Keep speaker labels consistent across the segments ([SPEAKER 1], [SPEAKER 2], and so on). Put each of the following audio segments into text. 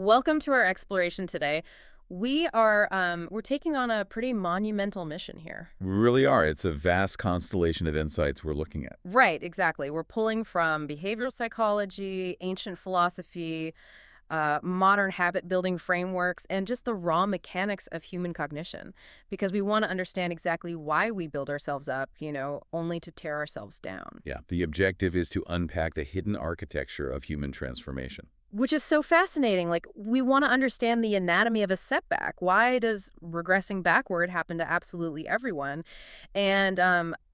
[SPEAKER 1] Welcome to our exploration today. We're taking on a pretty monumental mission here.
[SPEAKER 2] We really are. It's a vast constellation of insights we're looking at.
[SPEAKER 1] Right, exactly. We're pulling from behavioral psychology, ancient philosophy, modern habit building frameworks, and just the raw mechanics of human cognition. Because we want to understand exactly why we build ourselves up, only to tear ourselves down.
[SPEAKER 2] Yeah, the objective is to unpack the hidden architecture of human transformation.
[SPEAKER 1] Which is so fascinating. Like, we want to understand the anatomy of a setback. Why does regressing backward happen to absolutely everyone? And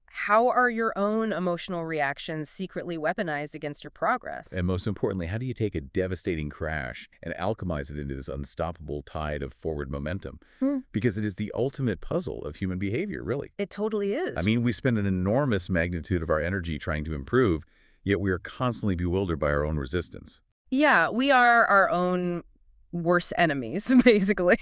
[SPEAKER 1] how are your own emotional reactions secretly weaponized against your progress?
[SPEAKER 2] And most importantly, how do you take a devastating crash and alchemize it into this unstoppable tide of forward momentum?
[SPEAKER 1] Hmm.
[SPEAKER 2] Because it is the ultimate puzzle of human behavior, really.
[SPEAKER 1] It totally is.
[SPEAKER 2] I mean, we spend an enormous magnitude of our energy trying to improve, yet we are constantly bewildered by our own resistance.
[SPEAKER 1] Yeah, we are our own worst enemies, basically.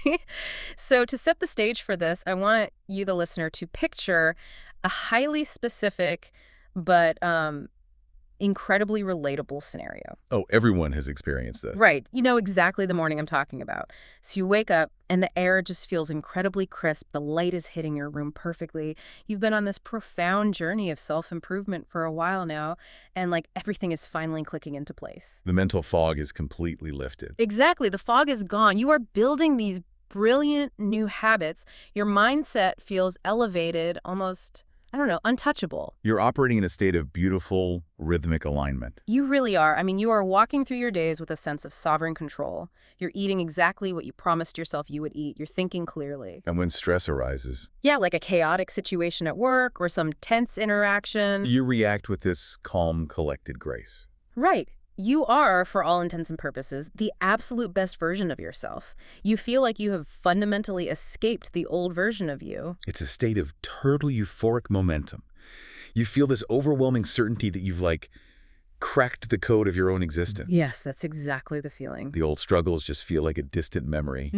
[SPEAKER 1] So to set the stage for this, I want you, the listener, to picture a highly specific but incredibly relatable scenario.
[SPEAKER 2] Oh, everyone has experienced this.
[SPEAKER 1] Right. You know exactly the morning I'm talking about. So you wake up and the air just feels incredibly crisp. The light is hitting your room perfectly. You've been on this profound journey of self-improvement for a while now, and like everything is finally clicking into place.
[SPEAKER 2] The mental fog is completely lifted.
[SPEAKER 1] Exactly. The fog is gone. You are building these brilliant new habits. Your mindset feels elevated, almost, I don't know, untouchable.
[SPEAKER 2] You're operating in a state of beautiful, rhythmic alignment.
[SPEAKER 1] You really are. I mean, you are walking through your days with a sense of sovereign control. You're eating exactly what you promised yourself you would eat. You're thinking clearly.
[SPEAKER 2] And when stress arises,
[SPEAKER 1] Yeah, like a chaotic situation at work or some tense interaction.
[SPEAKER 2] you react with this calm, collected grace.
[SPEAKER 1] Right. You are, for all intents and purposes, the absolute best version of yourself. You feel like you have fundamentally escaped the old version of you.
[SPEAKER 2] It's a state of total euphoric momentum. You feel this overwhelming certainty that you've, cracked the code of your own existence.
[SPEAKER 1] Yes, that's exactly the feeling.
[SPEAKER 2] The old struggles just feel like a distant memory,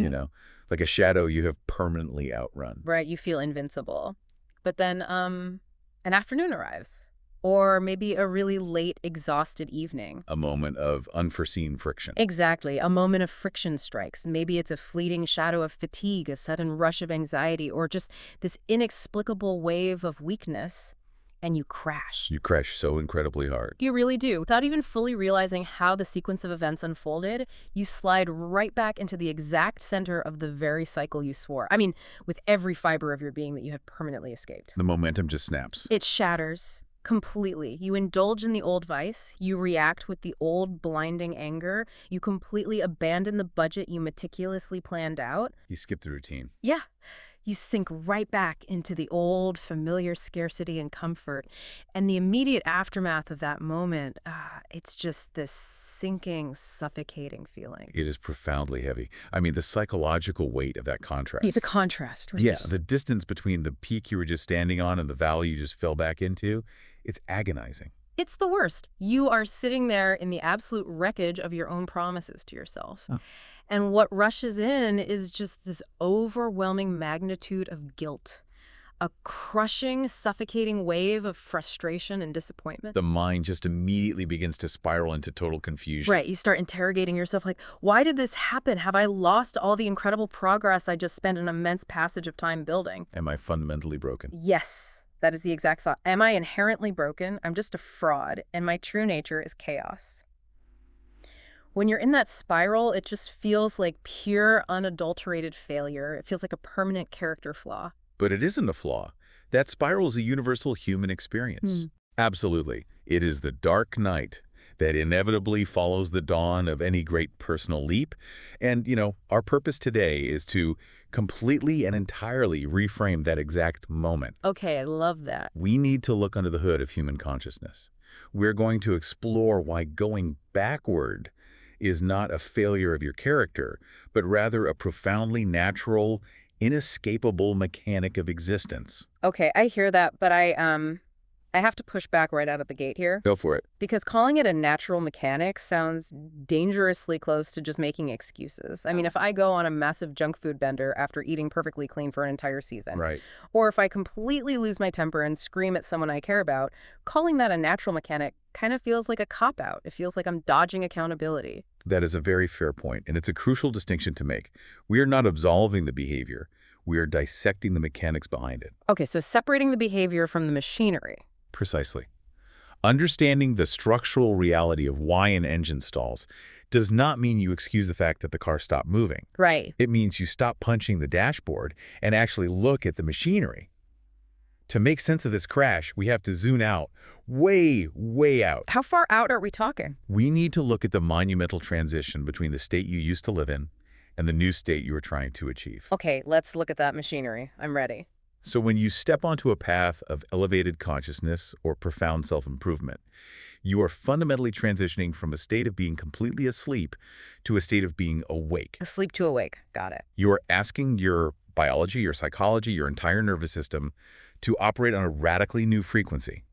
[SPEAKER 2] like a shadow you have permanently outrun.
[SPEAKER 1] Right, you feel invincible. But then, an afternoon arrives. Or maybe a really late, exhausted evening.
[SPEAKER 2] A moment of unforeseen friction.
[SPEAKER 1] Exactly. A moment of friction strikes. Maybe it's a fleeting shadow of fatigue, a sudden rush of anxiety, or just this inexplicable wave of weakness, and you crash.
[SPEAKER 2] You crash so incredibly hard.
[SPEAKER 1] You really do. Without even fully realizing how the sequence of events unfolded, you slide right back into the exact center of the very cycle you swore. I mean, with every fiber of your being that you had permanently escaped.
[SPEAKER 2] The momentum just snaps.
[SPEAKER 1] It shatters. Completely. You indulge in the old vice, you react with the old blinding anger, you completely abandon the budget you meticulously planned out.
[SPEAKER 2] You skip the routine.
[SPEAKER 1] Yeah. You sink right back into the old familiar scarcity and comfort. And the immediate aftermath of that moment, it's just this sinking, suffocating feeling.
[SPEAKER 2] It is profoundly heavy. I mean, the psychological weight of that contrast.
[SPEAKER 1] Yeah, the contrast, right?
[SPEAKER 2] Yeah, the distance between the peak you were just standing on and the valley you just fell back into, it's agonizing.
[SPEAKER 1] It's the worst. You are sitting there in the absolute wreckage of your own promises to yourself. Oh. And what rushes in is just this overwhelming magnitude of guilt, a crushing, suffocating wave of frustration and disappointment.
[SPEAKER 2] The mind just immediately begins to spiral into total confusion.
[SPEAKER 1] Right. You start interrogating yourself like, why did this happen? Have I lost all the incredible progress I just spent an immense passage of time building?
[SPEAKER 2] Am I fundamentally broken?
[SPEAKER 1] Yes. That is the exact thought. Am I inherently broken? I'm just a fraud, and my true nature is chaos. When you're in that spiral, it just feels like pure, unadulterated failure. It feels like a permanent character flaw.
[SPEAKER 2] But it isn't a flaw. That spiral is a universal human experience. Absolutely. It is the dark night that inevitably follows the dawn of any great personal leap. And, our purpose today is to completely and entirely reframe that exact moment.
[SPEAKER 1] Okay, I love that.
[SPEAKER 2] We need to look under the hood of human consciousness. We're going to explore why going backward is not a failure of your character, but rather a profoundly natural, inescapable mechanic of existence.
[SPEAKER 1] Okay, I hear that, but I I have to push back right out of the gate here.
[SPEAKER 2] Go for it.
[SPEAKER 1] Because calling it a natural mechanic sounds dangerously close to just making excuses. I mean, if I go on a massive junk food bender after eating perfectly clean for an entire season,
[SPEAKER 2] Right.
[SPEAKER 1] or if I completely lose my temper and scream at someone I care about, calling that a natural mechanic kind of feels like a cop-out. It feels like I'm dodging accountability.
[SPEAKER 2] That is a very fair point, and it's a crucial distinction to make. We are not absolving the behavior. We are dissecting the mechanics behind it.
[SPEAKER 1] Okay, so separating the behavior from the machinery.
[SPEAKER 2] Precisely. Understanding the structural reality of why an engine stalls does not mean you excuse the fact that the car stopped moving.
[SPEAKER 1] Right.
[SPEAKER 2] It means you stop punching the dashboard and actually look at the machinery. To make sense of this crash, we have to zoom out, way, way out.
[SPEAKER 1] How far out are we talking?
[SPEAKER 2] We need to look at the monumental transition between the state you used to live in and the new state you are trying to achieve.
[SPEAKER 1] Okay, let's look at that machinery. I'm ready.
[SPEAKER 2] So when you step onto a path of elevated consciousness or profound self-improvement, you are fundamentally transitioning from a state of being completely asleep to a state of being awake.
[SPEAKER 1] Asleep to awake. Got it.
[SPEAKER 2] You are asking your biology, your psychology, your entire nervous system to operate on a radically new frequency.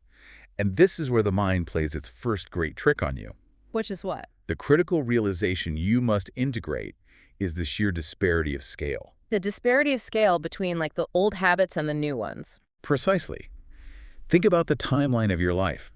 [SPEAKER 2] And this is where the mind plays its first great trick on you.
[SPEAKER 1] Which is what?
[SPEAKER 2] The critical realization you must integrate is the sheer disparity of scale.
[SPEAKER 1] The disparity of scale between like the old habits and the new ones.
[SPEAKER 2] Precisely. Think about the timeline of your life.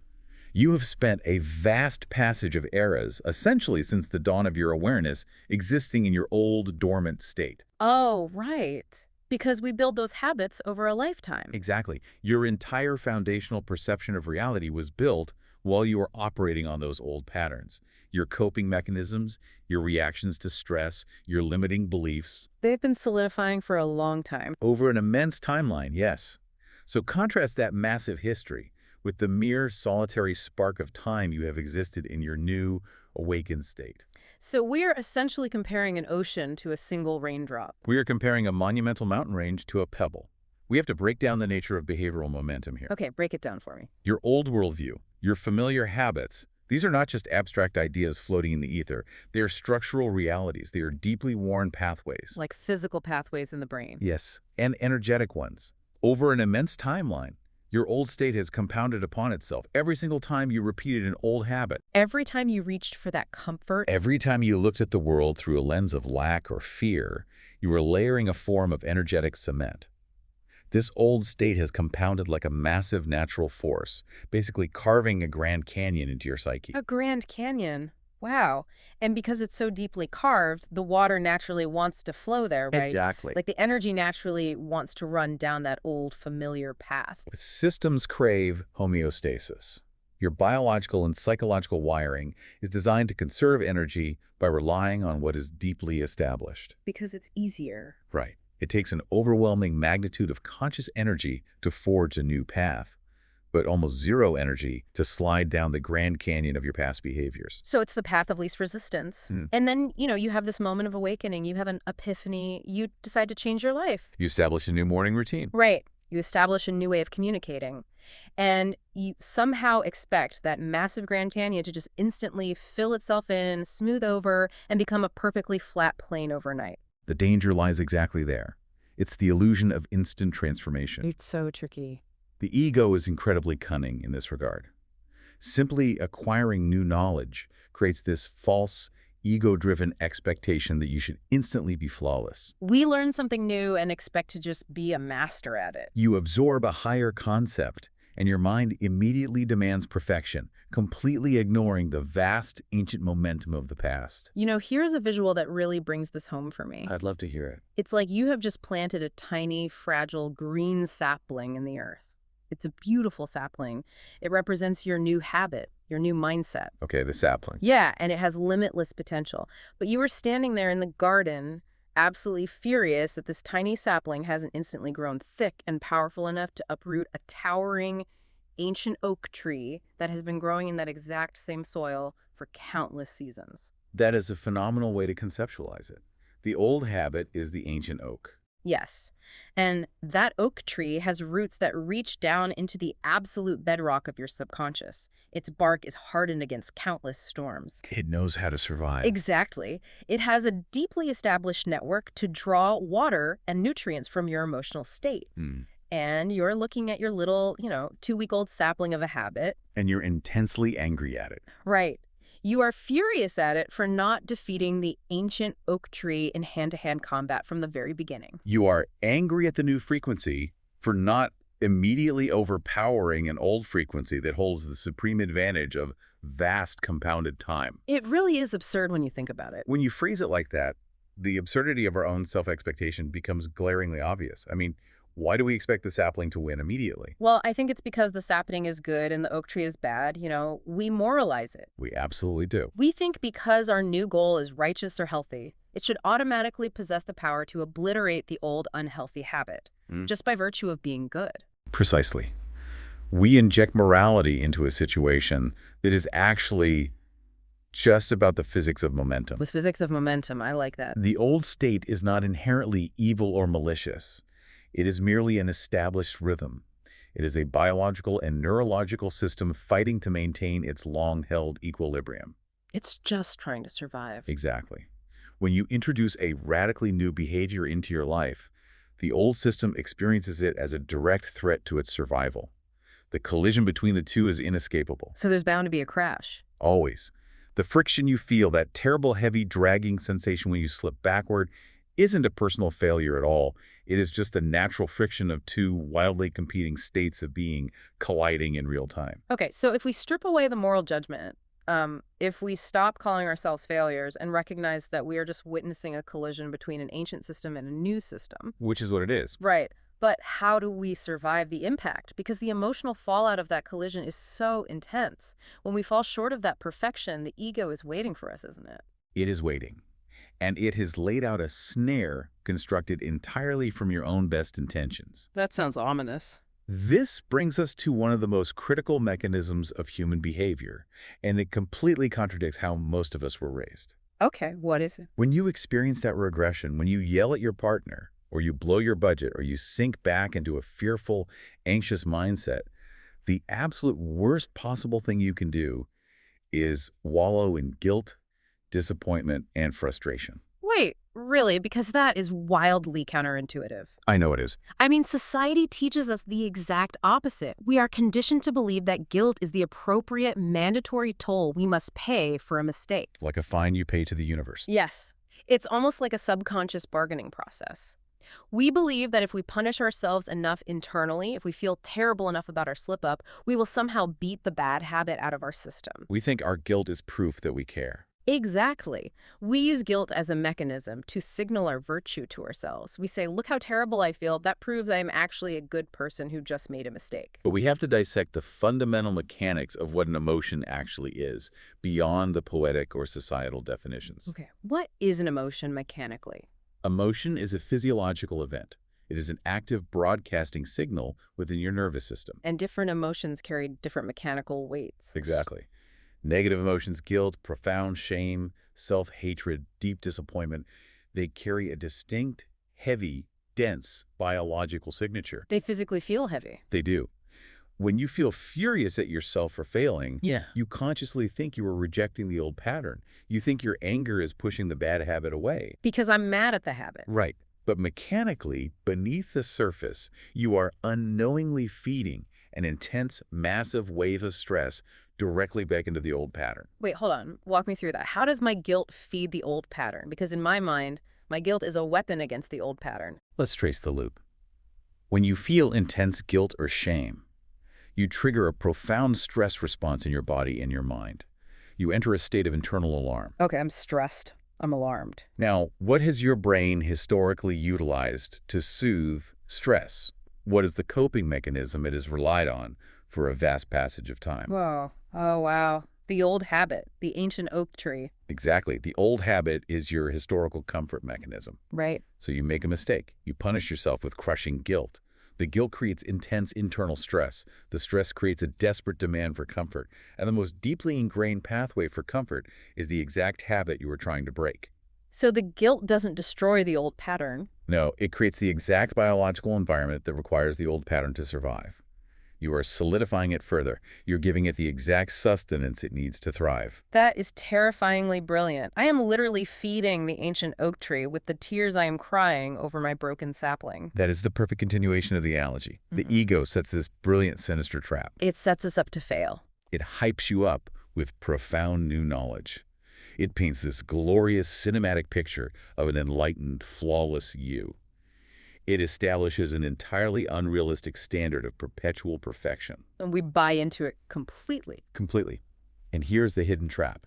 [SPEAKER 2] You have spent a vast passage of eras, essentially since the dawn of your awareness, existing in your old dormant state.
[SPEAKER 1] Oh, right. Because we build those habits over a lifetime.
[SPEAKER 2] Exactly. Your entire foundational perception of reality was built while you were operating on those old patterns. Your coping mechanisms, your reactions to stress, your limiting beliefs.
[SPEAKER 1] They've been solidifying for a long time.
[SPEAKER 2] Over an immense timeline, yes. So contrast that massive history with the mere solitary spark of time you have existed in your new, awakened state.
[SPEAKER 1] So we're essentially comparing an ocean to a single raindrop.
[SPEAKER 2] We are comparing a monumental mountain range to a pebble. We have to break down the nature of behavioral momentum here.
[SPEAKER 1] Okay, break it down for me.
[SPEAKER 2] Your old worldview, your familiar habits, these are not just abstract ideas floating in the ether. They are structural realities. They are deeply worn pathways.
[SPEAKER 1] Like physical pathways in the brain.
[SPEAKER 2] Yes, and energetic ones. Over an immense timeline, your old state has compounded upon itself every single time you repeated an old habit.
[SPEAKER 1] Every time you reached for that comfort.
[SPEAKER 2] Every time you looked at the world through a lens of lack or fear, you were layering a form of energetic cement. This old state has compounded like a massive natural force, basically carving a Grand Canyon into your psyche.
[SPEAKER 1] A Grand Canyon. Wow. And because it's so deeply carved, the water naturally wants to flow there, right?
[SPEAKER 2] Exactly.
[SPEAKER 1] Like the energy naturally wants to run down that old familiar path.
[SPEAKER 2] Systems crave homeostasis. Your biological and psychological wiring is designed to conserve energy by relying on what is deeply established.
[SPEAKER 1] Because it's easier.
[SPEAKER 2] Right. It takes an overwhelming magnitude of conscious energy to forge a new path, but almost zero energy to slide down the Grand Canyon of your past behaviors.
[SPEAKER 1] So it's the path of least resistance. And then, you have this moment of awakening. You have an epiphany. You decide to change your life.
[SPEAKER 2] You establish a new morning routine.
[SPEAKER 1] Right. You establish a new way of communicating. And you somehow expect that massive Grand Canyon to just instantly fill itself in, smooth over, and become a perfectly flat plain overnight.
[SPEAKER 2] The danger lies exactly there. It's the illusion of instant transformation.
[SPEAKER 1] It's so tricky.
[SPEAKER 2] The ego is incredibly cunning in this regard. Simply acquiring new knowledge creates this false, ego-driven expectation that you should instantly be flawless.
[SPEAKER 1] We learn something new and expect to just be a master at it.
[SPEAKER 2] You absorb a higher concept, and your mind immediately demands perfection, completely ignoring the vast, ancient momentum of the past.
[SPEAKER 1] Here's a visual that really brings this home for me.
[SPEAKER 2] I'd love to hear it.
[SPEAKER 1] It's like you have just planted a tiny, fragile, green sapling in the earth. It's a beautiful sapling. It represents your new habit, your new mindset.
[SPEAKER 2] Okay, the sapling.
[SPEAKER 1] Yeah, and it has limitless potential. But you were standing there in the garden, absolutely furious that this tiny sapling hasn't instantly grown thick and powerful enough to uproot a towering, ancient oak tree that has been growing in that exact same soil for countless seasons.
[SPEAKER 2] That is a phenomenal way to conceptualize it. The old habit is the ancient oak.
[SPEAKER 1] Yes, and that oak tree has roots that reach down into the absolute bedrock of your subconscious. Its bark is hardened against countless storms.
[SPEAKER 2] It knows how to survive.
[SPEAKER 1] Exactly. It has a deeply established network to draw water and nutrients from your emotional state. And you're looking at your little, 2-week-old sapling of a habit.
[SPEAKER 2] And you're intensely angry at it.
[SPEAKER 1] Right. You are furious at it for not defeating the ancient oak tree in hand-to-hand combat from the very beginning.
[SPEAKER 2] You are angry at the new frequency for not immediately overpowering an old frequency that holds the supreme advantage of vast compounded time.
[SPEAKER 1] It really is absurd when you think about it.
[SPEAKER 2] When you phrase it like that, the absurdity of our own self-expectation becomes glaringly obvious. I mean, why do we expect the sapling to win immediately?
[SPEAKER 1] Well, I think it's because the sapling is good and the oak tree is bad. We moralize it.
[SPEAKER 2] We absolutely do.
[SPEAKER 1] We think because our new goal is righteous or healthy, it should automatically possess the power to obliterate the old unhealthy habit, just by virtue of being good.
[SPEAKER 2] Precisely. We inject morality into a situation that is actually just about the physics of momentum.
[SPEAKER 1] With physics of momentum, I like that.
[SPEAKER 2] The old state is not inherently evil or malicious. It is merely an established rhythm. It is a biological and neurological system fighting to maintain its long-held equilibrium.
[SPEAKER 1] It's just trying to survive.
[SPEAKER 2] Exactly. When you introduce a radically new behavior into your life, the old system experiences it as a direct threat to its survival. The collision between the two is inescapable.
[SPEAKER 1] So there's bound to be a crash.
[SPEAKER 2] Always. The friction you feel, that terrible, heavy, dragging sensation when you slip backward, isn't a personal failure at all. It is just the natural friction of two wildly competing states of being colliding in real time.
[SPEAKER 1] Okay, so if we strip away the moral judgment, if we stop calling ourselves failures and recognize that we are just witnessing a collision between an ancient system and a new system.
[SPEAKER 2] Which is what it is.
[SPEAKER 1] Right. But how do we survive the impact? Because the emotional fallout of that collision is so intense. When we fall short of that perfection, the ego is waiting for us, isn't it?
[SPEAKER 2] It is waiting. And it has laid out a snare constructed entirely from your own best intentions.
[SPEAKER 1] That sounds ominous.
[SPEAKER 2] This brings us to one of the most critical mechanisms of human behavior, and it completely contradicts how most of us were raised.
[SPEAKER 1] Okay, what is it?
[SPEAKER 2] When you experience that regression, when you yell at your partner, or you blow your budget, or you sink back into a fearful, anxious mindset, the absolute worst possible thing you can do is wallow in guilt, disappointment, and frustration.
[SPEAKER 1] Wait, really? Because that is wildly counterintuitive.
[SPEAKER 2] I know it is.
[SPEAKER 1] I mean, society teaches us the exact opposite. We are conditioned to believe that guilt is the appropriate, mandatory toll we must pay for a mistake.
[SPEAKER 2] Like a fine you pay to the universe.
[SPEAKER 1] Yes. It's almost like a subconscious bargaining process. We believe that if we punish ourselves enough internally, if we feel terrible enough about our slip-up, we will somehow beat the bad habit out of our system.
[SPEAKER 2] We think our guilt is proof that we care.
[SPEAKER 1] Exactly. We use guilt as a mechanism to signal our virtue to ourselves. We say, look how terrible I feel. That proves I am actually a good person who just made a mistake.
[SPEAKER 2] But we have to dissect the fundamental mechanics of what an emotion actually is, beyond the poetic or societal definitions.
[SPEAKER 1] Okay, what is an emotion mechanically?
[SPEAKER 2] Emotion is a physiological event. It is an active broadcasting signal within your nervous system.
[SPEAKER 1] And different emotions carry different mechanical weights.
[SPEAKER 2] Exactly. Negative emotions, guilt, profound shame, self-hatred, deep disappointment, they carry a distinct, heavy, dense biological signature.
[SPEAKER 1] They physically feel heavy.
[SPEAKER 2] They do. When you feel furious at yourself for failing,
[SPEAKER 1] Yeah.
[SPEAKER 2] you consciously think you are rejecting the old pattern. You think your anger is pushing the bad habit away.
[SPEAKER 1] Because I'm mad at the habit.
[SPEAKER 2] Right. But mechanically, beneath the surface, you are unknowingly feeding an intense, massive wave of stress directly back into the old pattern.
[SPEAKER 1] Wait, hold on. Walk me through that. How does my guilt feed the old pattern? Because in my mind, my guilt is a weapon against the old pattern.
[SPEAKER 2] Let's trace the loop. When you feel intense guilt or shame, you trigger a profound stress response in your body and your mind. You enter a state of internal alarm.
[SPEAKER 1] Okay, I'm stressed. I'm alarmed.
[SPEAKER 2] Now, what has your brain historically utilized to soothe stress? What is the coping mechanism it has relied on for a vast passage of time?
[SPEAKER 1] Whoa. Oh, wow. The old habit, the ancient oak tree.
[SPEAKER 2] Exactly. The old habit is your historical comfort mechanism.
[SPEAKER 1] Right.
[SPEAKER 2] So you make a mistake. You punish yourself with crushing guilt. The guilt creates intense internal stress. The stress creates a desperate demand for comfort. And the most deeply ingrained pathway for comfort is the exact habit you were trying to break.
[SPEAKER 1] So the guilt doesn't destroy the old pattern.
[SPEAKER 2] No, it creates the exact biological environment that requires the old pattern to survive. You are solidifying it further. You're giving it the exact sustenance it needs to thrive.
[SPEAKER 1] That is terrifyingly brilliant. I am literally feeding the ancient oak tree with the tears I am crying over my broken sapling.
[SPEAKER 2] That is the perfect continuation of the analogy. The ego sets this brilliant, sinister trap.
[SPEAKER 1] It sets us up to fail.
[SPEAKER 2] It hypes you up with profound new knowledge. It paints this glorious cinematic picture of an enlightened, flawless you. It establishes an entirely unrealistic standard of perpetual perfection.
[SPEAKER 1] And we buy into it completely.
[SPEAKER 2] Completely. And here's the hidden trap.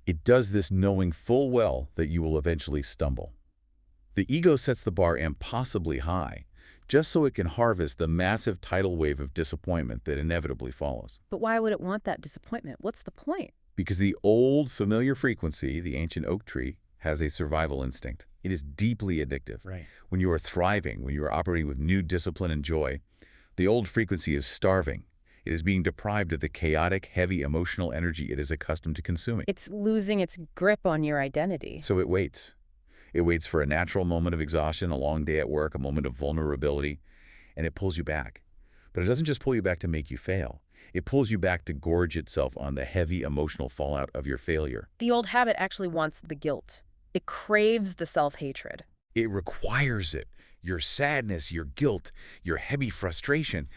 [SPEAKER 2] It does this knowing full well that you will eventually stumble. The ego sets the bar impossibly high, just so it can harvest the massive tidal wave of disappointment that inevitably follows.
[SPEAKER 1] But why would it want that disappointment? What's the point?
[SPEAKER 2] Because the old, familiar frequency, the ancient oak tree, has a survival instinct. It is deeply addictive.
[SPEAKER 1] Right.
[SPEAKER 2] When you are thriving, when you are operating with new discipline and joy, the old frequency is starving. It is being deprived of the chaotic, heavy emotional energy it is accustomed to consuming.
[SPEAKER 1] It's losing its grip on your identity.
[SPEAKER 2] So it waits. It waits for a natural moment of exhaustion, a long day at work, a moment of vulnerability, and it pulls you back. But it doesn't just pull you back to make you fail. It pulls you back to gorge itself on the heavy emotional fallout of your failure.
[SPEAKER 1] The old habit actually wants the guilt. It craves the self-hatred.
[SPEAKER 2] It requires it. Your sadness, your guilt, your heavy frustration.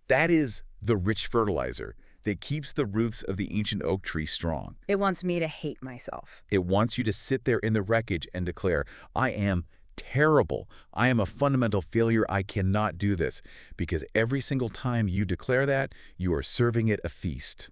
[SPEAKER 2] That is the rich fertilizer that keeps the roots of the ancient oak tree strong.
[SPEAKER 1] It wants me to hate myself.
[SPEAKER 2] It wants you to sit there in the wreckage and declare, I am terrible. I am a fundamental failure. I cannot do this. Because every single time you declare that, you are serving it a feast.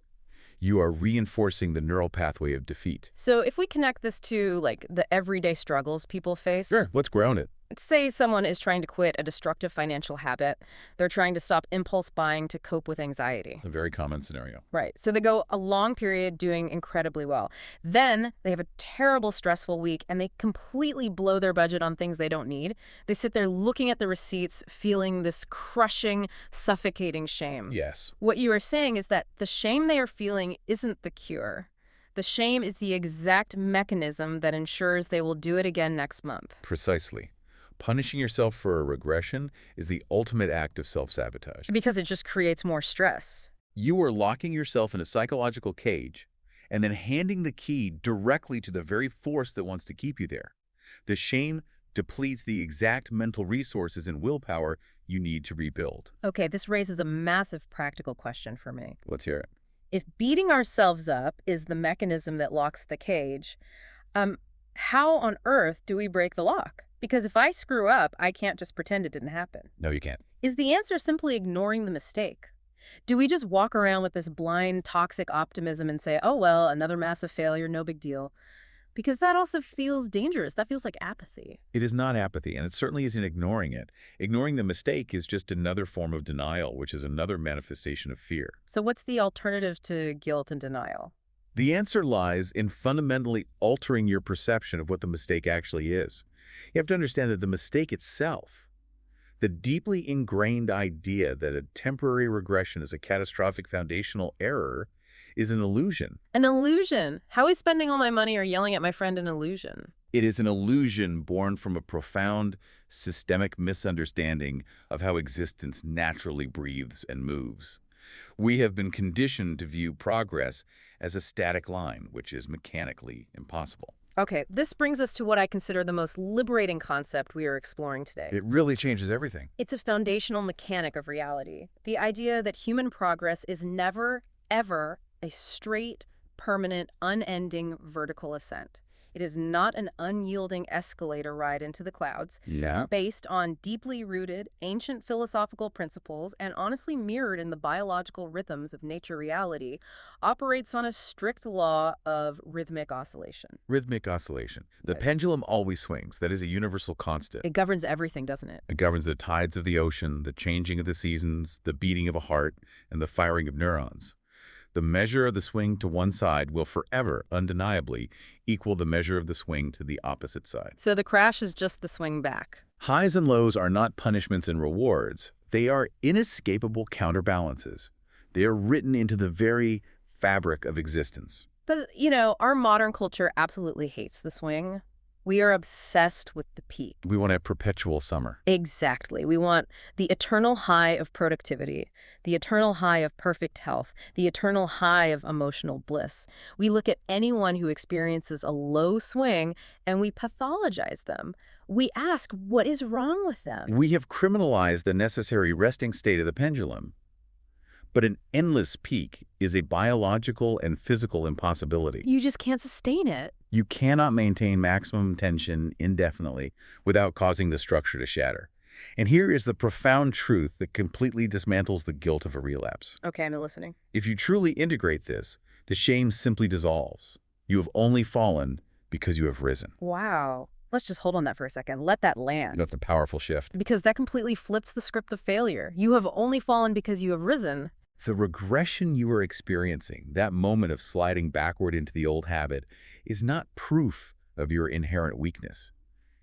[SPEAKER 2] You are reinforcing the neural pathway of defeat.
[SPEAKER 1] So if we connect this to, like, the everyday struggles people face.
[SPEAKER 2] Sure, let's ground it.
[SPEAKER 1] Say someone is trying to quit a destructive financial habit. They're trying to stop impulse buying to cope with anxiety.
[SPEAKER 2] A very common scenario.
[SPEAKER 1] Right. So they go a long period doing incredibly well. Then they have a terrible, stressful week, and they completely blow their budget on things they don't need. They sit there looking at the receipts, feeling this crushing, suffocating shame.
[SPEAKER 2] Yes.
[SPEAKER 1] What you are saying is that the shame they are feeling isn't the cure. The shame is the exact mechanism that ensures they will do it again next month.
[SPEAKER 2] Precisely. Punishing yourself for a regression is the ultimate act of self-sabotage.
[SPEAKER 1] Because it just creates more stress.
[SPEAKER 2] You are locking yourself in a psychological cage and then handing the key directly to the very force that wants to keep you there. The shame depletes the exact mental resources and willpower you need to rebuild.
[SPEAKER 1] Okay, this raises a massive practical question for me.
[SPEAKER 2] Let's hear it.
[SPEAKER 1] If beating ourselves up is the mechanism that locks the cage, how on earth do we break the lock? Because if I screw up, I can't just pretend it didn't happen.
[SPEAKER 2] No, you can't.
[SPEAKER 1] Is the answer simply ignoring the mistake? Do we just walk around with this blind, toxic optimism and say, oh, well, another massive failure, no big deal? Because that also feels dangerous. That feels like apathy.
[SPEAKER 2] It is not apathy, and it certainly isn't ignoring it. Ignoring the mistake is just another form of denial, which is another manifestation of fear.
[SPEAKER 1] So what's the alternative to guilt and denial?
[SPEAKER 2] The answer lies in fundamentally altering your perception of what the mistake actually is. You have to understand that the mistake itself, the deeply ingrained idea that a temporary regression is a catastrophic foundational error, is an illusion.
[SPEAKER 1] An illusion? How is spending all my money or yelling at my friend an illusion?
[SPEAKER 2] It is an illusion born from a profound systemic misunderstanding of how existence naturally breathes and moves. We have been conditioned to view progress as a static line, which is mechanically impossible.
[SPEAKER 1] Okay, this brings us to what I consider the most liberating concept we are exploring today.
[SPEAKER 2] It really changes everything.
[SPEAKER 1] It's a foundational mechanic of reality. The idea that human progress is never, ever a straight, permanent, unending vertical ascent. It is not an unyielding escalator ride into the clouds, based on deeply rooted, ancient philosophical principles and honestly mirrored in the biological rhythms of nature reality, operates on a strict law of rhythmic oscillation.
[SPEAKER 2] Rhythmic oscillation. The
[SPEAKER 1] Right.
[SPEAKER 2] pendulum always swings. That is a universal constant.
[SPEAKER 1] It governs everything, doesn't it?
[SPEAKER 2] It governs the tides of the ocean, the changing of the seasons, the beating of a heart, and the firing of neurons. The measure of the swing to one side will forever, undeniably, equal the measure of the swing to the opposite side.
[SPEAKER 1] So the crash is just the swing back.
[SPEAKER 2] Highs and lows are not punishments and rewards. They are inescapable counterbalances. They are written into the very fabric of existence.
[SPEAKER 1] But, you know, our modern culture absolutely hates the swing. We are obsessed with the peak.
[SPEAKER 2] We want a perpetual summer.
[SPEAKER 1] Exactly. We want the eternal high of productivity, the eternal high of perfect health, the eternal high of emotional bliss. We look at anyone who experiences a low swing and we pathologize them. We ask, what is wrong with them?
[SPEAKER 2] We have criminalized the necessary resting state of the pendulum. But an endless peak is a biological and physical impossibility.
[SPEAKER 1] You just can't sustain it.
[SPEAKER 2] You cannot maintain maximum tension indefinitely without causing the structure to shatter. And here is the profound truth that completely dismantles the guilt of a relapse.
[SPEAKER 1] Okay, I'm listening.
[SPEAKER 2] If you truly integrate this, the shame simply dissolves. You have only fallen because you have risen.
[SPEAKER 1] Wow. Let's just hold on that for a second. Let that land.
[SPEAKER 2] That's a powerful shift.
[SPEAKER 1] Because that completely flips the script of failure. You have only fallen because you have risen.
[SPEAKER 2] The regression you are experiencing, that moment of sliding backward into the old habit, is not proof of your inherent weakness.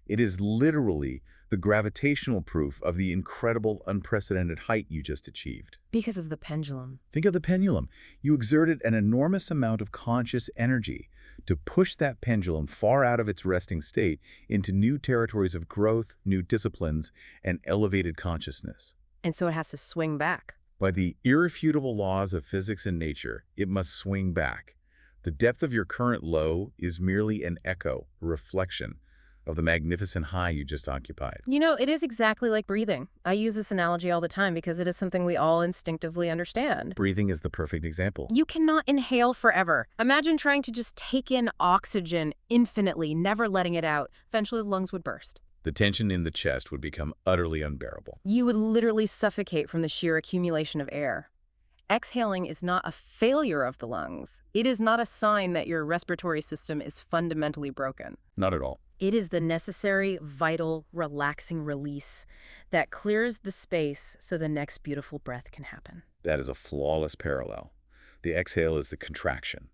[SPEAKER 2] It is literally the gravitational proof of the incredible, unprecedented height you just achieved.
[SPEAKER 1] Because of the pendulum.
[SPEAKER 2] Think of the pendulum. You exerted an enormous amount of conscious energy to push that pendulum far out of its resting state into new territories of growth, new disciplines, and elevated consciousness.
[SPEAKER 1] And so it has to swing back.
[SPEAKER 2] By the irrefutable laws of physics and nature, it must swing back. The depth of your current low is merely an echo, a reflection of the magnificent high you just occupied.
[SPEAKER 1] You know, it is exactly like breathing. I use this analogy all the time because it is something we all instinctively understand.
[SPEAKER 2] Breathing is the perfect example.
[SPEAKER 1] You cannot inhale forever. Imagine trying to just take in oxygen infinitely, never letting it out. Eventually, the lungs would burst.
[SPEAKER 2] The tension in the chest would become utterly unbearable.
[SPEAKER 1] You would literally suffocate from the sheer accumulation of air. Exhaling is not a failure of the lungs. It is not a sign that your respiratory system is fundamentally broken.
[SPEAKER 2] Not at all.
[SPEAKER 1] It is the necessary, vital, relaxing release that clears the space so the next beautiful breath can happen.
[SPEAKER 2] That is a flawless parallel. The exhale is the contraction.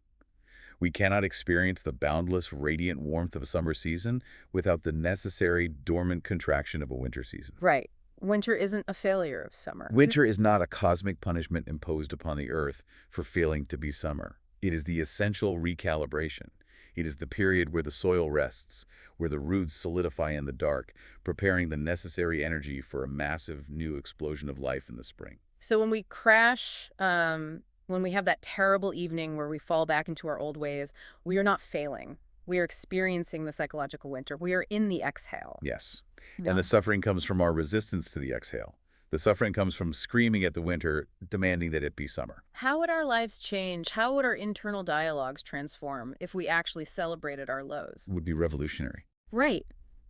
[SPEAKER 2] We cannot experience the boundless, radiant warmth of a summer season without the necessary dormant contraction of a winter season.
[SPEAKER 1] Right. Winter isn't a failure of summer.
[SPEAKER 2] Winter is not a cosmic punishment imposed upon the earth for failing to be summer. It is the essential recalibration. It is the period where the soil rests, where the roots solidify in the dark, preparing the necessary energy for a massive new explosion of life in the spring.
[SPEAKER 1] So when we crash, when we have that terrible evening where we fall back into our old ways, we are not failing. We are experiencing the psychological winter. We are in the exhale.
[SPEAKER 2] Yes.
[SPEAKER 1] No.
[SPEAKER 2] And the suffering comes from our resistance to the exhale. The suffering comes from screaming at the winter, demanding that it be summer.
[SPEAKER 1] How would our lives change? How would our internal dialogues transform if we actually celebrated our lows?
[SPEAKER 2] It would be revolutionary.
[SPEAKER 1] Right.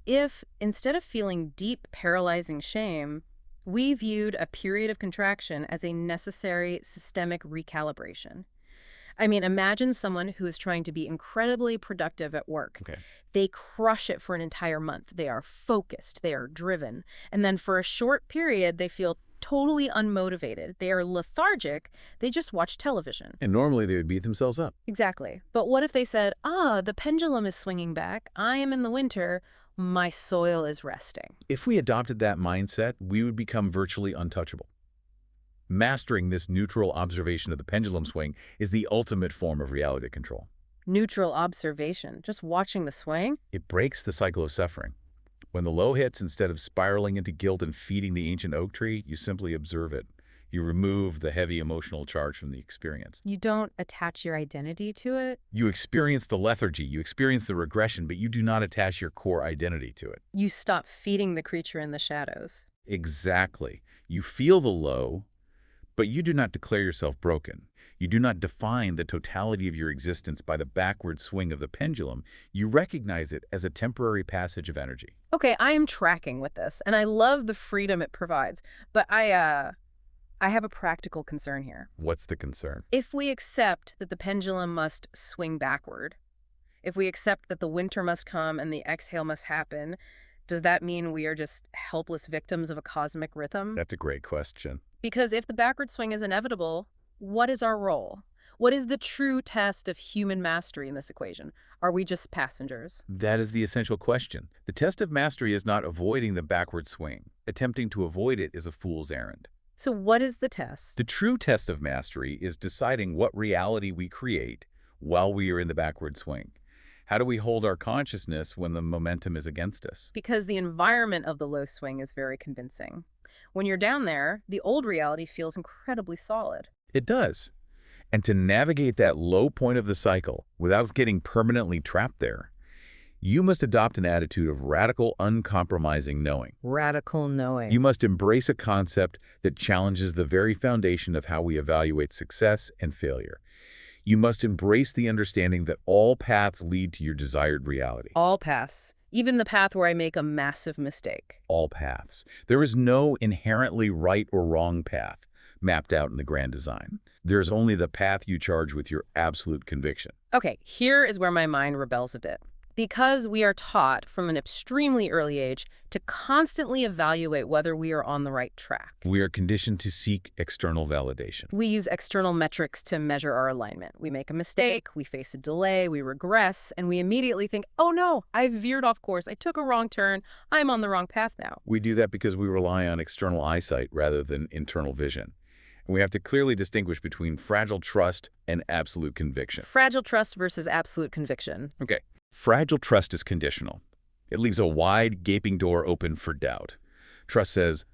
[SPEAKER 1] If, instead of feeling deep, paralyzing shame, we viewed a period of contraction as a necessary systemic recalibration. I mean, imagine someone who is trying to be incredibly productive at work.
[SPEAKER 2] Okay.
[SPEAKER 1] They crush it for an entire month. They are focused. They are driven. And then for a short period, they feel totally unmotivated. They are lethargic. They just watch television.
[SPEAKER 2] And normally they would beat themselves up.
[SPEAKER 1] Exactly. But what if they said, the pendulum is swinging back. I am in the winter. My soil is resting.
[SPEAKER 2] If we adopted that mindset, we would become virtually untouchable. Mastering this neutral observation of the pendulum swing is the ultimate form of reality control.
[SPEAKER 1] Neutral observation, just watching the swing?
[SPEAKER 2] It breaks the cycle of suffering. When the low hits, instead of spiraling into guilt and feeding the ancient oak tree, you simply observe it. You remove the heavy emotional charge from the experience.
[SPEAKER 1] You don't attach your identity to it?
[SPEAKER 2] You experience the lethargy, you experience the regression, but you do not attach your core identity to it.
[SPEAKER 1] You stop feeding the creature in the shadows.
[SPEAKER 2] Exactly. You feel the low, but you do not declare yourself broken. You do not define the totality of your existence by the backward swing of the pendulum. You recognize it as a temporary passage of energy.
[SPEAKER 1] Okay, I am tracking with this, and I love the freedom it provides, but I have a practical concern here.
[SPEAKER 2] What's the concern?
[SPEAKER 1] If we accept that the pendulum must swing backward, if we accept that the winter must come and the exhale must happen, does that mean we are just helpless victims of a cosmic rhythm?
[SPEAKER 2] That's a great question.
[SPEAKER 1] Because if the backward swing is inevitable, what is our role? What is the true test of human mastery in this equation? Are we just passengers?
[SPEAKER 2] That is the essential question. The test of mastery is not avoiding the backward swing. Attempting to avoid it is a fool's errand.
[SPEAKER 1] So what is the test?
[SPEAKER 2] The true test of mastery is deciding what reality we create while we are in the backward swing. How do we hold our consciousness when the momentum is against us?
[SPEAKER 1] Because the environment of the low swing is very convincing. When you're down there, the old reality feels incredibly solid.
[SPEAKER 2] It does. And to navigate that low point of the cycle without getting permanently trapped there, you must adopt an attitude of radical, uncompromising knowing.
[SPEAKER 1] Radical
[SPEAKER 2] You
[SPEAKER 1] knowing.
[SPEAKER 2] must embrace a concept that challenges the very foundation of how we evaluate success and failure. You must embrace the understanding that all paths lead to your desired reality.
[SPEAKER 1] All paths. Even the path where I make a massive mistake.
[SPEAKER 2] All paths. There is no inherently right or wrong path mapped out in the grand design. There's only the path you charge with your absolute conviction.
[SPEAKER 1] Okay, here is where my mind rebels a bit. Because we are taught from an extremely early age to constantly evaluate whether we are on the right track.
[SPEAKER 2] We are conditioned to seek external validation.
[SPEAKER 1] We use external metrics to measure our alignment. We make a mistake, we face a delay, we regress, and we immediately think, oh no, I veered off course, I took a wrong turn, I'm on the wrong path now.
[SPEAKER 2] We do that because we rely on external eyesight rather than internal vision. And we have to clearly distinguish between fragile trust and absolute conviction.
[SPEAKER 1] Fragile trust versus absolute conviction.
[SPEAKER 2] Okay. Fragile trust is conditional. It leaves a wide, gaping door open for doubt. Trust says,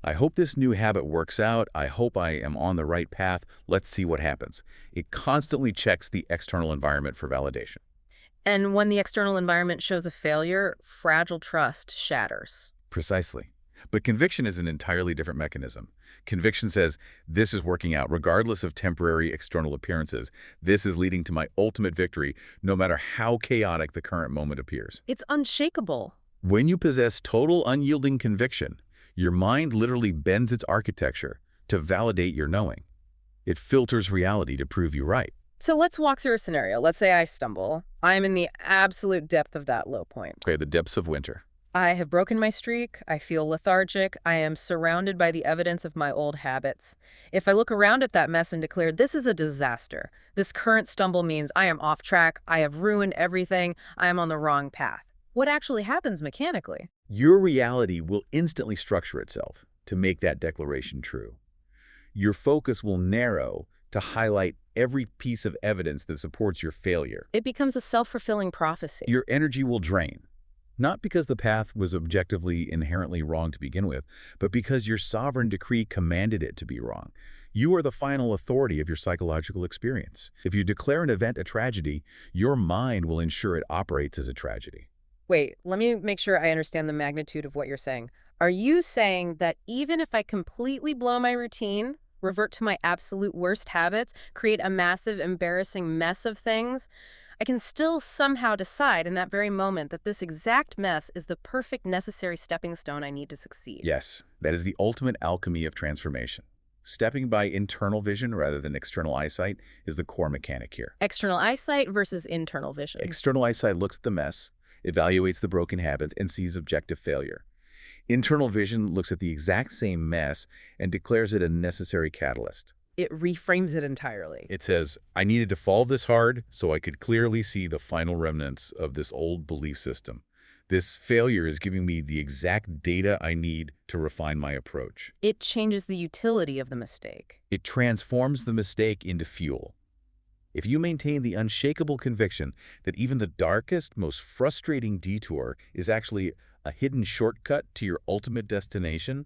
[SPEAKER 2] I hope this new habit works out. I hope I am on the right path. Let's see what happens. It constantly checks the external environment for validation.
[SPEAKER 1] And when the external environment shows a failure, fragile trust shatters.
[SPEAKER 2] Precisely. But conviction is an entirely different mechanism. Conviction says, this is working out regardless of temporary external appearances. This is leading to my ultimate victory, no matter how chaotic the current moment appears.
[SPEAKER 1] It's unshakable.
[SPEAKER 2] When you possess total unyielding conviction, your mind literally bends its architecture to validate your knowing. It filters reality to prove you right.
[SPEAKER 1] So let's walk through a scenario. Let's say I stumble. I'm in the absolute depth of that low point.
[SPEAKER 2] Okay, the depths of winter.
[SPEAKER 1] I have broken my streak, I feel lethargic, I am surrounded by the evidence of my old habits. If I look around at that mess and declare, this is a disaster, this current stumble means I am off track, I have ruined everything, I am on the wrong path. What actually happens mechanically?
[SPEAKER 2] Your reality will instantly structure itself to make that declaration true. Your focus will narrow to highlight every piece of evidence that supports your failure.
[SPEAKER 1] It becomes a self-fulfilling prophecy.
[SPEAKER 2] Your energy will drain. Not because the path was objectively inherently wrong to begin with, but because your sovereign decree commanded it to be wrong. You are the final authority of your psychological experience. If you declare an event a tragedy, your mind will ensure it operates as a tragedy.
[SPEAKER 1] Wait, let me make sure I understand the magnitude of what you're saying. Are you saying that even if I completely blow my routine, revert to my absolute worst habits, create a massive, embarrassing mess of things, I can still somehow decide in that very moment that this exact mess is the perfect necessary stepping stone I need to succeed?
[SPEAKER 2] Yes, that is the ultimate alchemy of transformation. Stepping by internal vision rather than external eyesight is the core mechanic here.
[SPEAKER 1] External eyesight versus internal vision.
[SPEAKER 2] External eyesight looks at the mess, evaluates the broken habits, and sees objective failure. Internal vision looks at the exact same mess and declares it a necessary catalyst.
[SPEAKER 1] It reframes it entirely.
[SPEAKER 2] It says, I needed to fall this hard so I could clearly see the final remnants of this old belief system. This failure is giving me the exact data I need to refine my approach.
[SPEAKER 1] It changes the utility of the mistake.
[SPEAKER 2] It transforms the mistake into fuel. If you maintain the unshakable conviction that even the darkest, most frustrating detour is actually a hidden shortcut to your ultimate destination,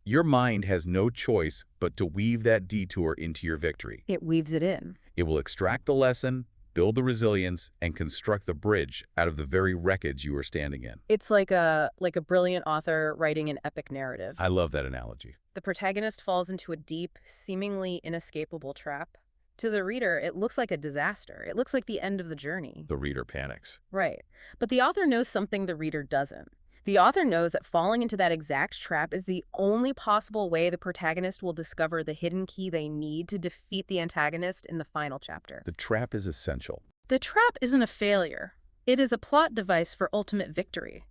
[SPEAKER 2] your mind has no choice but to weave that detour into your victory.
[SPEAKER 1] It weaves it in.
[SPEAKER 2] It will extract the lesson, build the resilience, and construct the bridge out of the very wreckage you are standing in.
[SPEAKER 1] It's like a brilliant author writing an epic narrative.
[SPEAKER 2] I love that analogy.
[SPEAKER 1] The protagonist falls into a deep, seemingly inescapable trap. To the reader, it looks like a disaster. It looks like the end of the journey.
[SPEAKER 2] The reader panics.
[SPEAKER 1] Right. But the author knows something the reader doesn't. The author knows that falling into that exact trap is the only possible way the protagonist will discover the hidden key they need to defeat the antagonist in the final chapter.
[SPEAKER 2] The trap is essential.
[SPEAKER 1] The trap isn't a failure. It is a plot device for ultimate victory.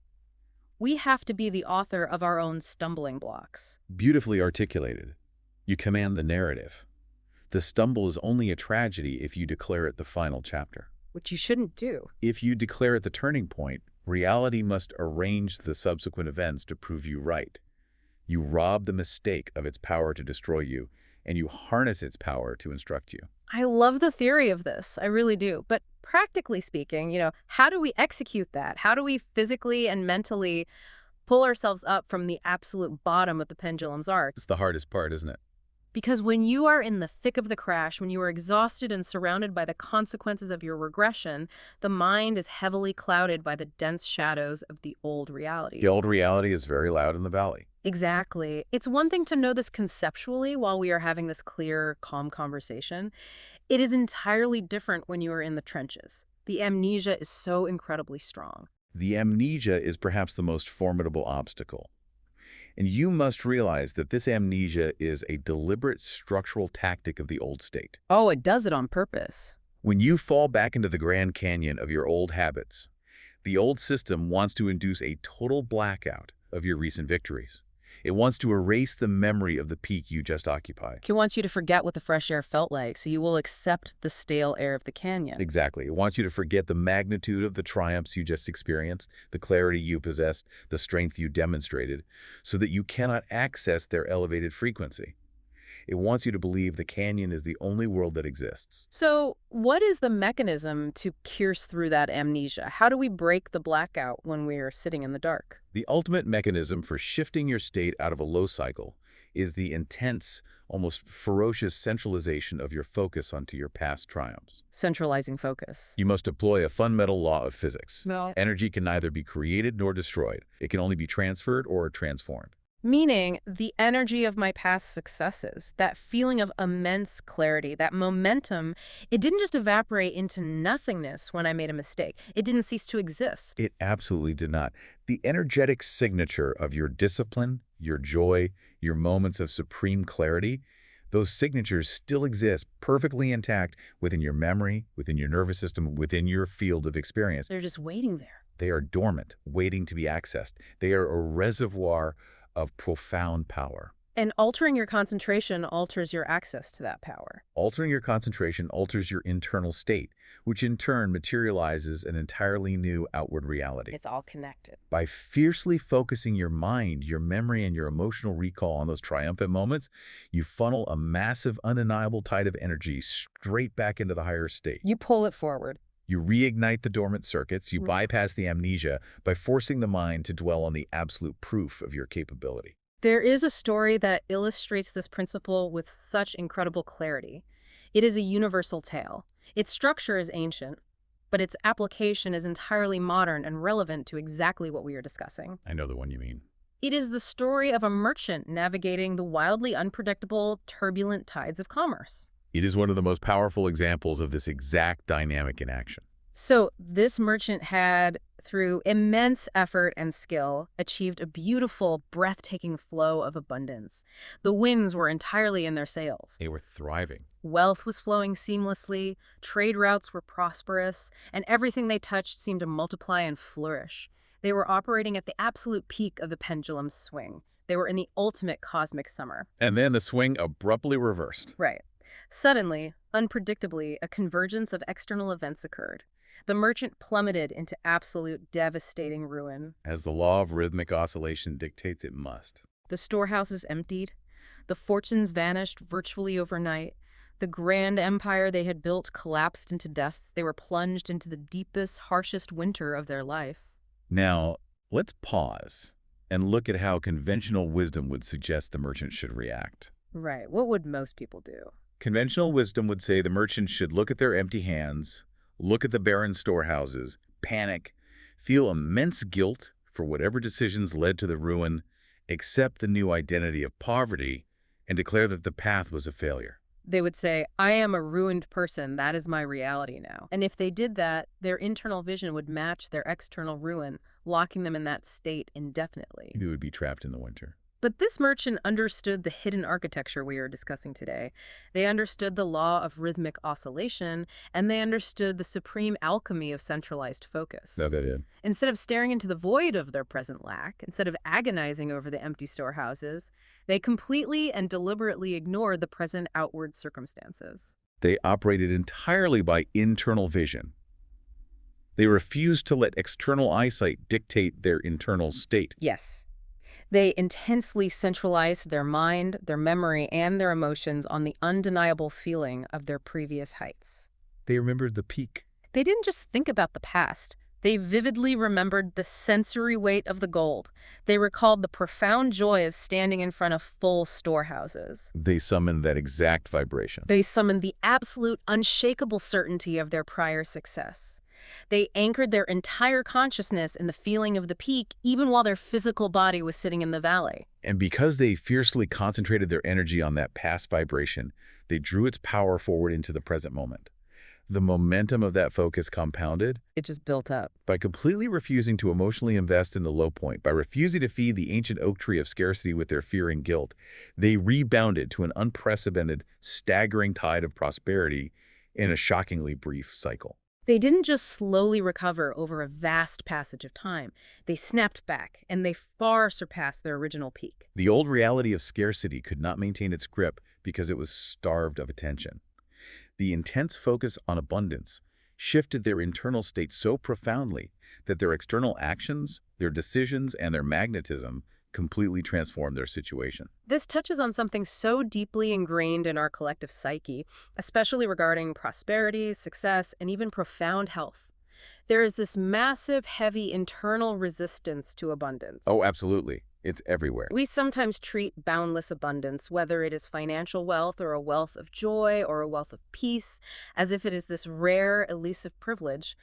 [SPEAKER 1] We have to be the author of our own stumbling blocks.
[SPEAKER 2] Beautifully articulated. You command the narrative. The stumble is only a tragedy if you declare it the final chapter.
[SPEAKER 1] Which you shouldn't do.
[SPEAKER 2] If you declare it the turning point, reality must arrange the subsequent events to prove you right. You rob the mistake of its power to destroy you, and you harness its power to instruct you.
[SPEAKER 1] I love the theory of this. I really do. But practically speaking, how do we execute that? How do we physically and mentally pull ourselves up from the absolute bottom of the pendulum's arc?
[SPEAKER 2] It's the hardest part, isn't it?
[SPEAKER 1] Because when you are in the thick of the crash, when you are exhausted and surrounded by the consequences of your regression, the mind is heavily clouded by the dense shadows of the old reality.
[SPEAKER 2] The old reality is very loud in the valley.
[SPEAKER 1] Exactly. It's one thing to know this conceptually while we are having this clear, calm conversation. It is entirely different when you are in the trenches. The amnesia is so incredibly strong.
[SPEAKER 2] The amnesia is perhaps the most formidable obstacle. And you must realize that this amnesia is a deliberate structural tactic of the old state.
[SPEAKER 1] Oh, it does it on purpose.
[SPEAKER 2] When you fall back into the Grand Canyon of your old habits, the old system wants to induce a total blackout of your recent victories. It wants to erase the memory of the peak you just occupied.
[SPEAKER 1] It wants you to forget what the fresh air felt like, so you will accept the stale air of the canyon.
[SPEAKER 2] Exactly. It wants you to forget the magnitude of the triumphs you just experienced, the clarity you possessed, the strength you demonstrated, so that you cannot access their elevated frequency. It wants you to believe the canyon is the only world that exists.
[SPEAKER 1] So what is the mechanism to pierce through that amnesia? How do we break the blackout when we are sitting in the dark?
[SPEAKER 2] The ultimate mechanism for shifting your state out of a low cycle is the intense, almost ferocious centralization of your focus onto your past triumphs.
[SPEAKER 1] Centralizing focus.
[SPEAKER 2] You must deploy a fundamental law of physics.
[SPEAKER 1] No.
[SPEAKER 2] Energy can neither be created nor destroyed. It can only be transferred or transformed.
[SPEAKER 1] Meaning the energy of my past successes, that feeling of immense clarity, that momentum, it didn't just evaporate into nothingness when I made a mistake. It didn't cease to exist.
[SPEAKER 2] It absolutely did not. The energetic signature of your discipline, your joy, your moments of supreme clarity, those signatures still exist perfectly intact within your memory, within your nervous system, within your field of experience.
[SPEAKER 1] They're just waiting there.
[SPEAKER 2] They are dormant, waiting to be accessed. They are a reservoir of profound power.
[SPEAKER 1] And altering your concentration alters your access to that power.
[SPEAKER 2] Altering your concentration alters your internal state, which in turn materializes an entirely new outward reality.
[SPEAKER 1] It's all connected.
[SPEAKER 2] By fiercely focusing your mind, your memory, and your emotional recall on those triumphant moments, you funnel a massive, undeniable tide of energy straight back into the higher state.
[SPEAKER 1] You pull it forward.
[SPEAKER 2] You reignite the dormant circuits, you bypass the amnesia by forcing the mind to dwell on the absolute proof of your capability.
[SPEAKER 1] There is a story that illustrates this principle with such incredible clarity. It is a universal tale. Its structure is ancient, but its application is entirely modern and relevant to exactly what we are discussing.
[SPEAKER 2] I know the one you mean.
[SPEAKER 1] It is the story of a merchant navigating the wildly unpredictable, turbulent tides of commerce.
[SPEAKER 2] It is one of the most powerful examples of this exact dynamic in action.
[SPEAKER 1] So this merchant had, through immense effort and skill, achieved a beautiful, breathtaking flow of abundance. The winds were entirely in their sails.
[SPEAKER 2] They were thriving.
[SPEAKER 1] Wealth was flowing seamlessly, trade routes were prosperous, and everything they touched seemed to multiply and flourish. They were operating at the absolute peak of the pendulum's swing. They were in the ultimate cosmic summer.
[SPEAKER 2] And then the swing abruptly reversed.
[SPEAKER 1] Right. Suddenly, unpredictably, a convergence of external events occurred. The merchant plummeted into absolute devastating ruin.
[SPEAKER 2] As the law of rhythmic oscillation dictates it must.
[SPEAKER 1] The storehouses emptied. The fortunes vanished virtually overnight. The grand empire they had built collapsed into dust. They were plunged into the deepest, harshest winter of their life.
[SPEAKER 2] Now, let's pause and look at how conventional wisdom would suggest the merchant should react.
[SPEAKER 1] Right. What would most people do?
[SPEAKER 2] Conventional wisdom would say the merchant should look at their empty hands, look at the barren storehouses, panic, feel immense guilt for whatever decisions led to the ruin, accept the new identity of poverty, and declare that the path was a failure.
[SPEAKER 1] They would say, I am a ruined person. That is my reality now. And if they did that, their internal vision would match their external ruin, locking them in that state indefinitely.
[SPEAKER 2] They would be trapped in the winter.
[SPEAKER 1] But this merchant understood the hidden architecture we are discussing today. They understood the law of rhythmic oscillation, and they understood the supreme alchemy of centralized focus.
[SPEAKER 2] No, they did.
[SPEAKER 1] Instead of staring into the void of their present lack, instead of agonizing over the empty storehouses, they completely and deliberately ignored the present outward circumstances.
[SPEAKER 2] They operated entirely by internal vision. They refused to let external eyesight dictate their internal state.
[SPEAKER 1] Yes. They intensely centralized their mind, their memory, and their emotions on the undeniable feeling of their previous heights.
[SPEAKER 2] They remembered the peak.
[SPEAKER 1] They didn't just think about the past. They vividly remembered the sensory weight of the gold. They recalled the profound joy of standing in front of full storehouses.
[SPEAKER 2] They summoned that exact vibration.
[SPEAKER 1] They summoned the absolute, unshakable certainty of their prior success. They anchored their entire consciousness in the feeling of the peak, even while their physical body was sitting in the valley.
[SPEAKER 2] And because they fiercely concentrated their energy on that past vibration, they drew its power forward into the present moment. The momentum of that focus compounded
[SPEAKER 1] It just built up.
[SPEAKER 2] by completely refusing to emotionally invest in the low point, by refusing to feed the ancient oak tree of scarcity with their fear and guilt. They rebounded to an unprecedented, staggering tide of prosperity in a shockingly brief cycle.
[SPEAKER 1] They didn't just slowly recover over a vast passage of time. They snapped back, and they far surpassed their original peak.
[SPEAKER 2] The old reality of scarcity could not maintain its grip because it was starved of attention. The intense focus on abundance shifted their internal state so profoundly that their external actions, their decisions, and their magnetism completely transformed their situation.
[SPEAKER 1] This touches on something so deeply ingrained in our collective psyche, especially regarding prosperity, success, and even profound health. There is this massive, heavy internal resistance to abundance.
[SPEAKER 2] Oh, absolutely. It's everywhere.
[SPEAKER 1] We sometimes treat boundless abundance, whether it is financial wealth or a wealth of joy or a wealth of peace, as if it is this rare, elusive privilege.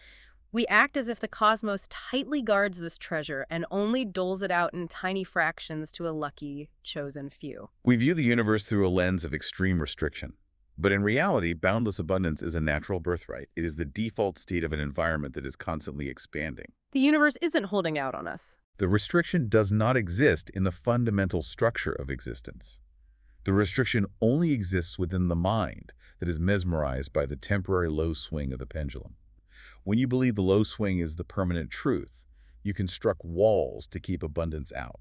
[SPEAKER 1] We act as if the cosmos tightly guards this treasure and only doles it out in tiny fractions to a lucky, chosen few.
[SPEAKER 2] We view the universe through a lens of extreme restriction. But in reality, boundless abundance is a natural birthright. It is the default state of an environment that is constantly expanding.
[SPEAKER 1] The universe isn't holding out on us.
[SPEAKER 2] The restriction does not exist in the fundamental structure of existence. The restriction only exists within the mind that is mesmerized by the temporary low swing of the pendulum. When you believe the low swing is the permanent truth, you construct walls to keep abundance out.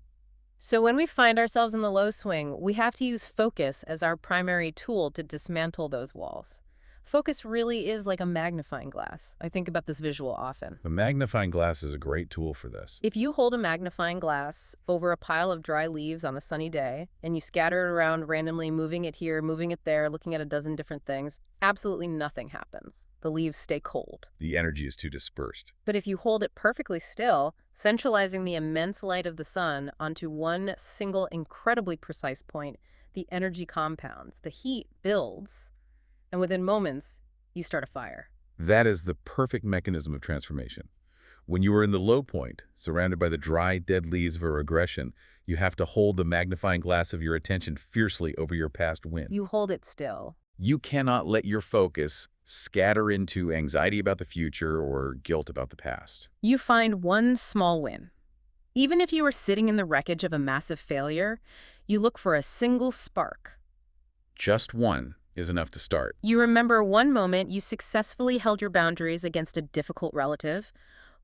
[SPEAKER 1] So when we find ourselves in the low swing, we have to use focus as our primary tool to dismantle those walls. Focus really is like a magnifying glass. I think about this visual often.
[SPEAKER 2] The magnifying glass is a great tool for this.
[SPEAKER 1] If you hold a magnifying glass over a pile of dry leaves on a sunny day, and you scatter it around randomly, moving it here, moving it there, looking at a dozen different things, absolutely nothing happens. The leaves stay cold.
[SPEAKER 2] The energy is too dispersed.
[SPEAKER 1] But if you hold it perfectly still, centralizing the immense light of the sun onto one single incredibly precise point, the energy compounds, the heat builds, and within moments, you start a fire.
[SPEAKER 2] That is the perfect mechanism of transformation. When you are in the low point, surrounded by the dry, dead leaves of a regression, you have to hold the magnifying glass of your attention fiercely over your past win.
[SPEAKER 1] You hold it still.
[SPEAKER 2] You cannot let your focus scatter into anxiety about the future or guilt about the past.
[SPEAKER 1] You find one small win. Even if you are sitting in the wreckage of a massive failure, you look for a single spark.
[SPEAKER 2] Just one is enough to start.
[SPEAKER 1] You remember one moment you successfully held your boundaries against a difficult relative,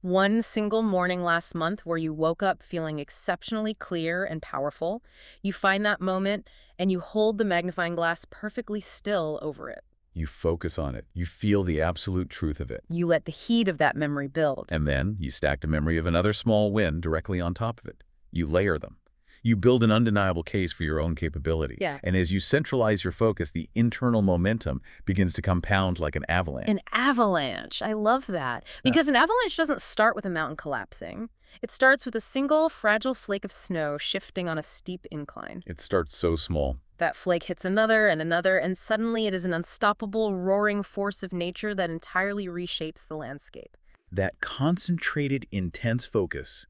[SPEAKER 1] one single morning last month where you woke up feeling exceptionally clear and powerful. You find that moment and you hold the magnifying glass perfectly still over it.
[SPEAKER 2] You focus on it. You feel the absolute truth of it.
[SPEAKER 1] You let the heat of that memory build.
[SPEAKER 2] And then you stack a memory of another small win directly on top of it. You layer them. You build an undeniable case for your own capability.
[SPEAKER 1] Yeah.
[SPEAKER 2] And as you centralize your focus, the internal momentum begins to compound like an avalanche.
[SPEAKER 1] An avalanche. I love that. Because an avalanche doesn't start with a mountain collapsing. It starts with a single fragile flake of snow shifting on a steep incline.
[SPEAKER 2] It starts so small.
[SPEAKER 1] That flake hits another, and suddenly it is an unstoppable, roaring force of nature that entirely reshapes the landscape.
[SPEAKER 2] That concentrated, intense focus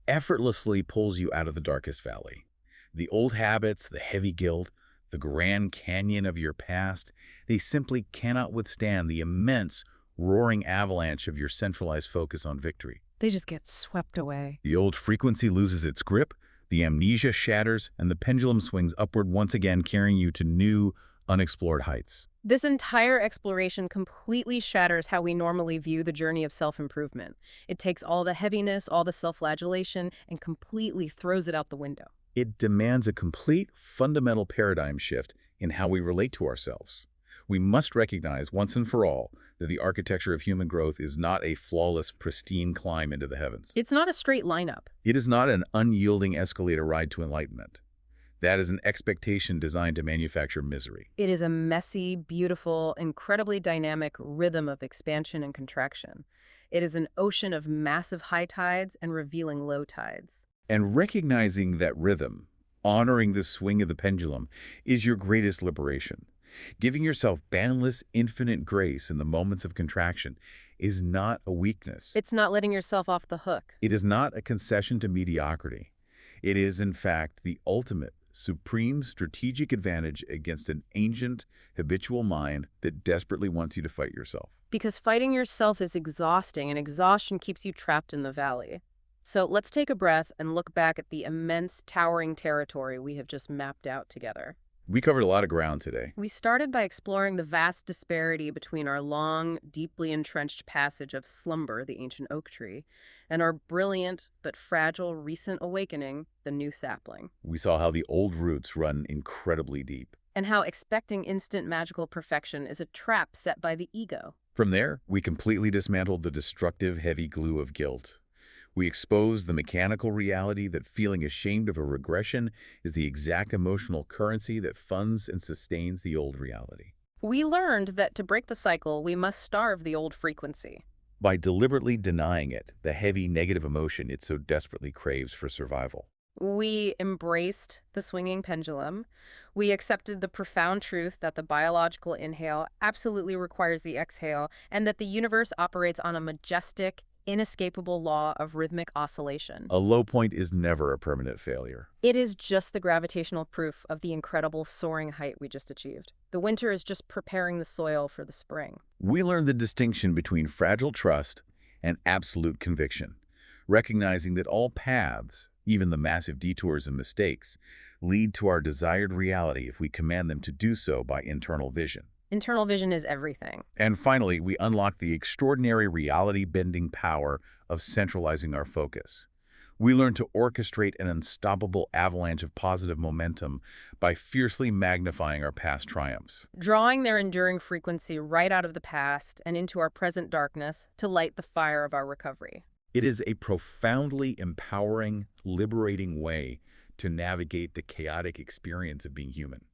[SPEAKER 2] effortlessly pulls you out of the darkest valley. The old habits, the heavy guilt, the Grand Canyon of your past, they simply cannot withstand the immense, roaring avalanche of your centralized focus on victory.
[SPEAKER 1] They just get swept away.
[SPEAKER 2] The old frequency loses its grip, the amnesia shatters, and the pendulum swings upward once again, carrying you to new, unexplored heights.
[SPEAKER 1] This entire exploration completely shatters how we normally view the journey of self-improvement. It takes all the heaviness, all the self-flagellation, and completely throws it out the window.
[SPEAKER 2] It demands a complete, fundamental paradigm shift in how we relate to ourselves. We must recognize once and for all that the architecture of human growth is not a flawless, pristine climb into the heavens.
[SPEAKER 1] It's not a straight lineup.
[SPEAKER 2] It is not an unyielding escalator ride to enlightenment. That is an expectation designed to manufacture misery.
[SPEAKER 1] It is a messy, beautiful, incredibly dynamic rhythm of expansion and contraction. It is an ocean of massive high tides and revealing low tides.
[SPEAKER 2] And recognizing that rhythm, honoring the swing of the pendulum, is your greatest liberation. Giving yourself boundless, infinite grace in the moments of contraction is not a weakness.
[SPEAKER 1] It's not letting yourself off the hook.
[SPEAKER 2] It is not a concession to mediocrity. It is, in fact, the ultimate, supreme strategic advantage against an ancient, habitual mind that desperately wants you to fight yourself.
[SPEAKER 1] Because fighting yourself is exhausting, and exhaustion keeps you trapped in the valley. So let's take a breath and look back at the immense, towering territory we have just mapped out together.
[SPEAKER 2] We covered a lot of ground today.
[SPEAKER 1] We started by exploring the vast disparity between our long, deeply entrenched passage of slumber, the ancient oak tree, and our brilliant but fragile recent awakening, the new sapling.
[SPEAKER 2] We saw how the old roots run incredibly deep.
[SPEAKER 1] And how expecting instant magical perfection is a trap set by the ego.
[SPEAKER 2] From there, we completely dismantled the destructive, heavy glue of guilt. We exposed the mechanical reality that feeling ashamed of a regression is the exact emotional currency that funds and sustains the old reality.
[SPEAKER 1] We learned that to break the cycle, we must starve the old frequency.
[SPEAKER 2] By deliberately denying it, the heavy negative emotion it so desperately craves for survival.
[SPEAKER 1] We embraced the swinging pendulum. We accepted the profound truth that the biological inhale absolutely requires the exhale, and that the universe operates on a majestic, inescapable law of rhythmic oscillation.
[SPEAKER 2] A low point is never a permanent failure.
[SPEAKER 1] It is just the gravitational proof of the incredible soaring height we just achieved. The winter is just preparing the soil for the spring.
[SPEAKER 2] We learned the distinction between fragile trust and absolute conviction, recognizing that all paths, even the massive detours and mistakes, lead to our desired reality if we command them to do so by internal vision.
[SPEAKER 1] Internal vision is everything.
[SPEAKER 2] And finally, we unlock the extraordinary reality-bending power of centralizing our focus. We learn to orchestrate an unstoppable avalanche of positive momentum by fiercely magnifying our past triumphs.
[SPEAKER 1] Drawing their enduring frequency right out of the past and into our present darkness to light the fire of our recovery.
[SPEAKER 2] It is a profoundly empowering, liberating way to navigate the chaotic experience of being human.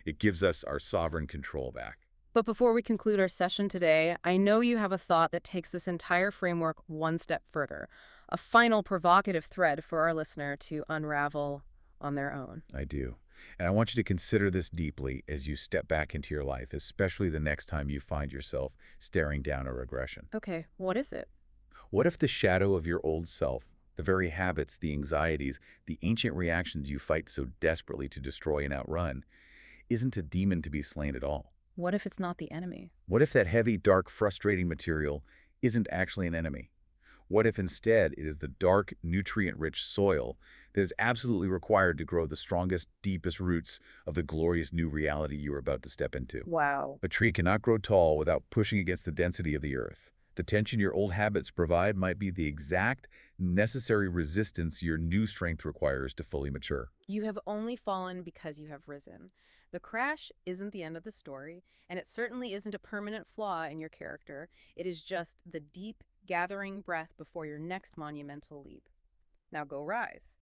[SPEAKER 2] It gives us our sovereign control back.
[SPEAKER 1] But before we conclude our session today, I know you have a thought that takes this entire framework one step further, a final provocative thread for our listener to unravel on their own.
[SPEAKER 2] I do. And I want you to consider this deeply as you step back into your life, especially the next time you find yourself staring down a regression.
[SPEAKER 1] Okay, what is it?
[SPEAKER 2] What if the shadow of your old self, the very habits, the anxieties, the ancient reactions you fight so desperately to destroy and outrun, isn't a demon to be slain at all?
[SPEAKER 1] What if it's not the enemy?
[SPEAKER 2] What if that heavy, dark, frustrating material isn't actually an enemy? What if instead it is the dark, nutrient-rich soil that is absolutely required to grow the strongest, deepest roots of the glorious new reality you are about to step into?
[SPEAKER 1] Wow.
[SPEAKER 2] A tree cannot grow tall without pushing against the density of the earth. The tension your old habits provide might be the exact necessary resistance your new strength requires to fully mature.
[SPEAKER 1] You have only fallen because you have risen. The crash isn't the end of the story, and it certainly isn't a permanent flaw in your character. It is just the deep, gathering breath before your next monumental leap. Now go rise.